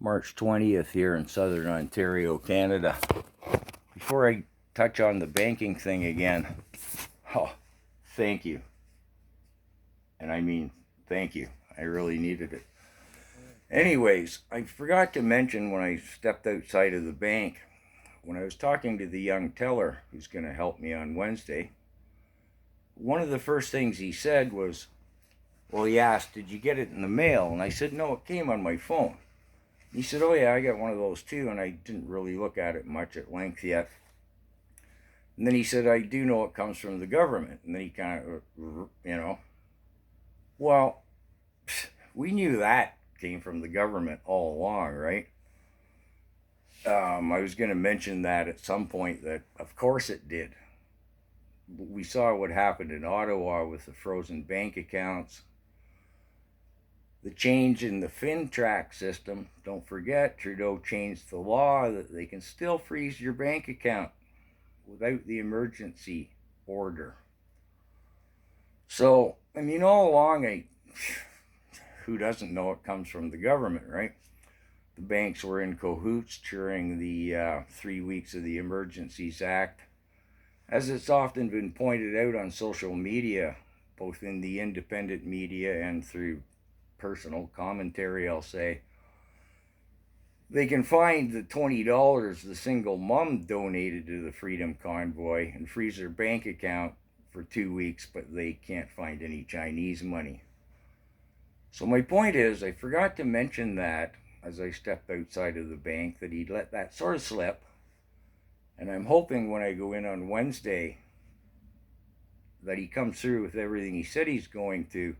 March 20th here in Southern Ontario, Canada. Before I touch on the banking thing again, thank you. And I mean, thank you. I really needed it. Anyways, I forgot to mention when I stepped outside of the bank, when I was talking to the young teller who's going to help me on Wednesday, one of the first things he said was, well, he asked, did you get it in the mail? And I said, no, it came on my phone. He said, oh yeah, I got one of those too, and I didn't really look at it much at length yet. And then he said, I do know it comes from the government. And then he kind of, well, we knew that came from the government all along, right? I was going to mention that at some point that, of course it did. We saw what happened in Ottawa with the frozen bank accounts. The change in the FinTrack system, don't forget, Trudeau changed the law that they can still freeze your bank account without the emergency order. So, I mean, all along, who doesn't know it comes from the government, right? The banks were in cahoots during the 3 weeks of the Emergencies Act. As it's often been pointed out on social media, both in the independent media and through personal commentary, I'll say, they can find the $20 the single mom donated to the Freedom Convoy and freeze their bank account for 2 weeks, but they can't find any Chinese money. So my point is, I forgot to mention that as I stepped outside of the bank, that he'd let that sort of slip. And I'm hoping when I go in on Wednesday that he comes through with everything he said he's going to.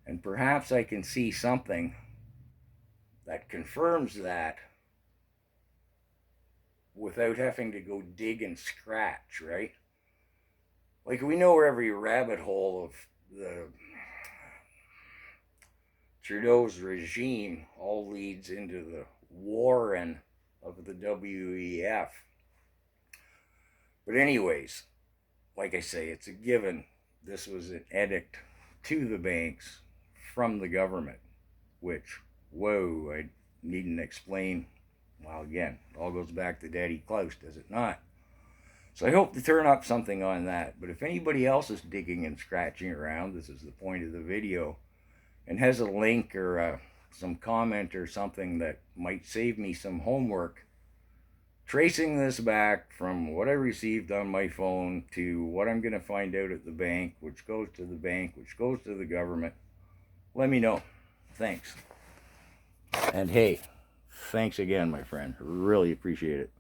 And perhaps I can see something that confirms that without having to go dig and scratch, right? Like, we know every rabbit hole of the Trudeau's regime all leads into the warren of the WEF. But anyways, like I say, it's a given. This was an edict to the banks from the government, which, whoa, I needn't explain. Well, again, it all goes back to Daddy Klaus, does it not? So I hope to turn up something on that. But if anybody else is digging and scratching around, this is the point of the video, and has a link or some comment or something that might save me some homework, tracing this back from what I received on my phone to what I'm going to find out at the bank, which goes to the bank, which goes to the government, let me know. Thanks. And hey, thanks again, my friend. Really appreciate it.